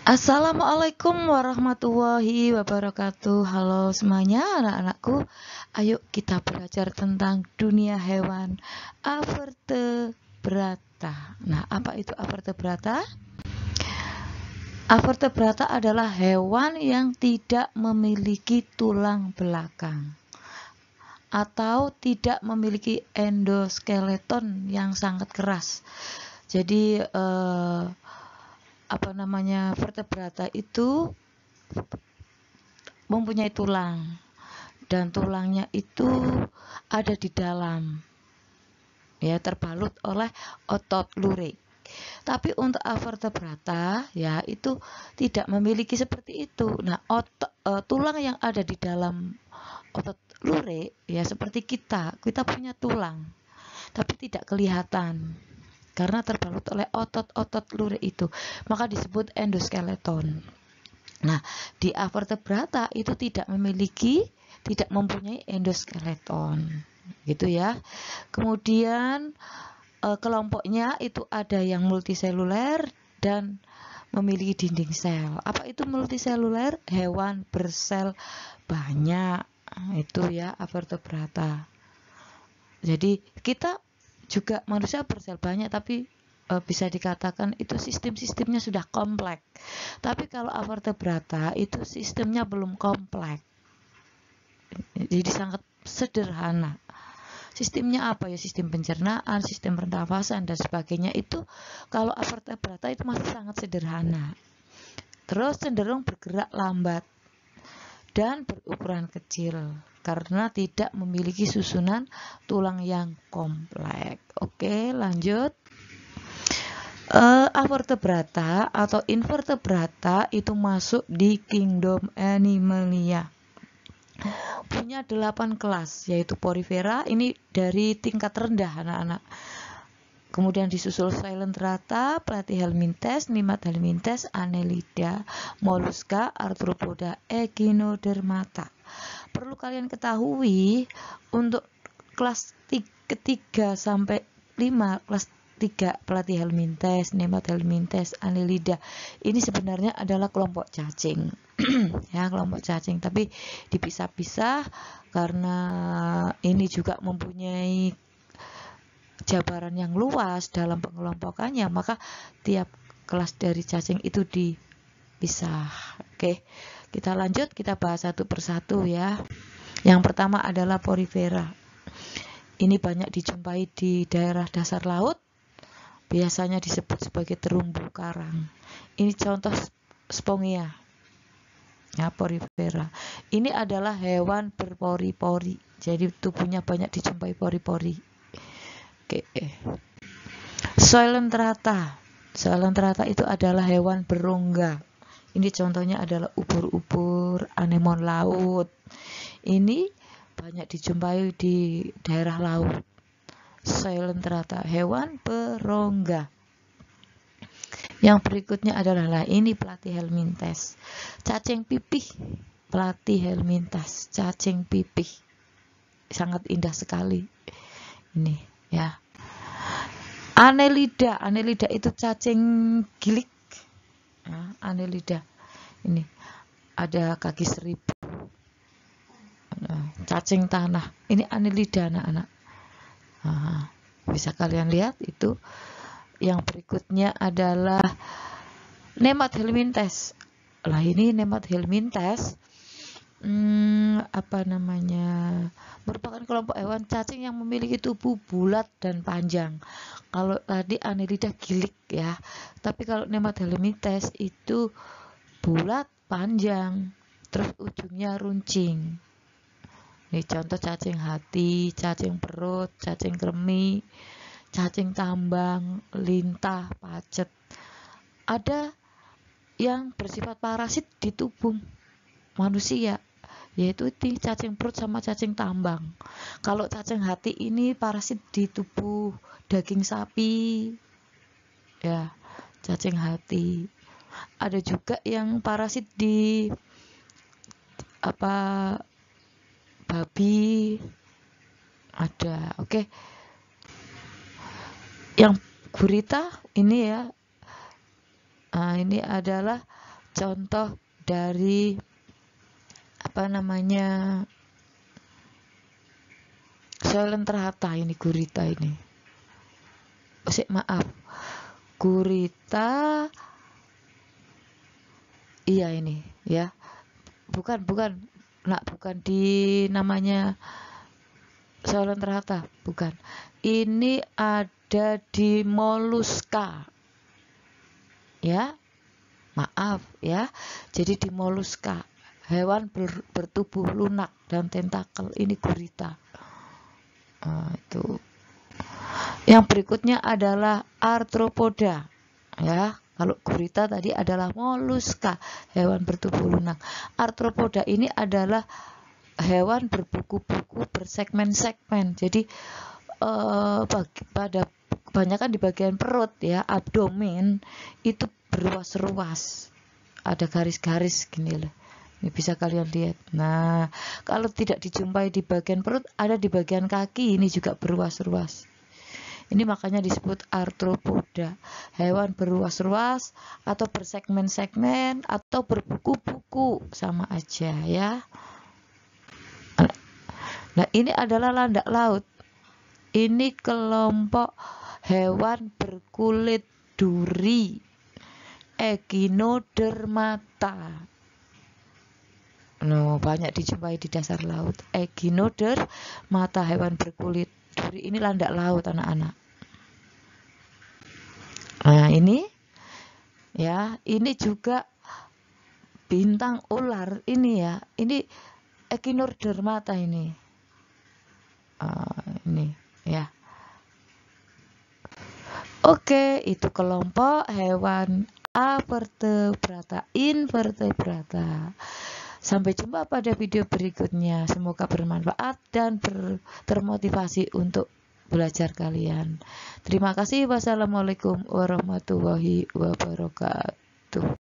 Assalamualaikum warahmatullahi wabarakatuh. Halo semuanya anak-anakku. Ayo kita belajar tentang dunia hewan avertebrata. Nah, apa itu avertebrata? Avertebrata adalah hewan yang tidak memiliki tulang belakang atau tidak memiliki endoskeleton yang sangat keras. Jadi vertebrata itu mempunyai tulang dan tulangnya itu ada di dalam, ya, terbalut oleh otot lurik. Tapi untuk avertebrata ya itu tidak memiliki seperti itu. Nah, tulang yang ada di dalam otot lurik ya seperti kita punya tulang tapi tidak kelihatan karena terbalut oleh otot-otot lurik itu, maka disebut endoskeleton. Nah, di avertebrata itu tidak mempunyai endoskeleton, gitu ya. Kemudian kelompoknya itu ada yang multiseluler dan memiliki dinding sel. Apa itu multiseluler? Hewan bersel banyak, itu ya avertebrata. Jadi kita juga manusia bersel banyak, tapi bisa dikatakan itu sistemnya sudah kompleks. Tapi kalau avertebrata itu sistemnya belum kompleks, jadi sangat sederhana. Sistemnya apa ya? Sistem pencernaan, sistem pernafasan dan sebagainya itu kalau avertebrata itu masih sangat sederhana. Terus cenderung bergerak lambat dan berukuran kecil karena tidak memiliki susunan tulang yang kompleks. Oke, lanjut. Avertebrata atau invertebrata itu masuk di kingdom Animalia. Punya 8 kelas, yaitu Porifera, ini dari tingkat rendah anak-anak. Kemudian disusul Coelenterata, Platyhelminthes, Nemathelminthes, Annelida, Mollusca, Arthropoda, Echinodermata. Perlu kalian ketahui untuk kelas ketiga sampai 5, kelas 3 Platyhelminthes, Nemathelminthes, Annelida ini sebenarnya adalah kelompok cacing. Ya, kelompok cacing, tapi dipisah-pisah karena ini juga mempunyai jabaran yang luas dalam pengelompokannya, maka tiap kelas dari cacing itu dipisah. Oke, kita lanjut, kita bahas satu persatu ya. Yang pertama adalah Porifera. Ini banyak dijumpai di daerah dasar laut, biasanya disebut sebagai terumbu karang. Ini contoh Spongia. Ya, Porifera. Ini adalah hewan berpori-pori. Jadi tubuhnya banyak dijumpai pori-pori. Oke. Coelenterata. Coelenterata itu adalah hewan berongga. Ini contohnya adalah ubur-ubur, anemon laut. Ini banyak dijumpai di daerah laut. Coelenterata, hewan berongga. Yang berikutnya adalah ini Platyhelminthes. Cacing pipih. Platyhelminthes, cacing pipih. Sangat indah sekali. Ini ya. Annelida itu cacing gilik. Nah, Annelida. Ini ada kaki 1000. Cacing tanah. Ini Annelida anak-anak. Nah, bisa kalian lihat itu. Yang berikutnya adalah Nemathelminthes. Lah ini Nemathelminthes merupakan kelompok hewan cacing yang memiliki tubuh bulat dan panjang. Kalau tadi Annelida gilik ya, tapi kalau Nemathelminthes itu bulat, panjang, terus ujungnya runcing. Ini contoh cacing hati, cacing perut, cacing kremi, cacing tambang, lintah, pacet. Ada yang bersifat parasit di tubuh manusia, yaitu di cacing perut sama cacing tambang. Kalau cacing hati ini parasit di tubuh daging sapi, ya, cacing hati. Ada juga yang parasit di babi, ada. Oke. Yang gurita ini ya, ini adalah contoh dari apa namanya Soilenterhata ini, gurita ini. Maaf, gurita. Iya ini ya. Bukan di namanya Soilenterhata, bukan. Ini ada di moluska. Ya. Maaf ya. Jadi di moluska, hewan bertubuh lunak dan tentakel, ini gurita. Itu. Yang berikutnya adalah arthropoda. Ya, kalau gurita tadi adalah moluska, hewan bertubuh lunak. Arthropoda ini adalah hewan berbuku-buku bersegmen-segmen. Jadi pada kebanyakan di bagian perut ya, abdomen itu berruas-ruas, ada garis-garis gini loh. Ini bisa kalian lihat. Nah, kalau tidak dijumpai di bagian perut, ada di bagian kaki, ini juga berruas-ruas. Ini makanya disebut arthropoda, hewan berruas-ruas atau bersegmen-segmen atau berbuku-buku, sama aja ya. Nah, ini adalah landak laut. Ini kelompok hewan berkulit duri, Echinodermata. Banyak dijumpai di dasar laut. Echinodermata, hewan berkulit duri. Ini landak laut, anak-anak. Nah, ini ya, ini juga bintang ular ini ya. Ini Echinodermata ini. Ini ya. Oke, itu kelompok hewan avertebrata, invertebrata. Sampai jumpa pada video berikutnya. Semoga bermanfaat dan termotivasi untuk belajar kalian. Terima kasih. Wassalamualaikum warahmatullahi wabarakatuh.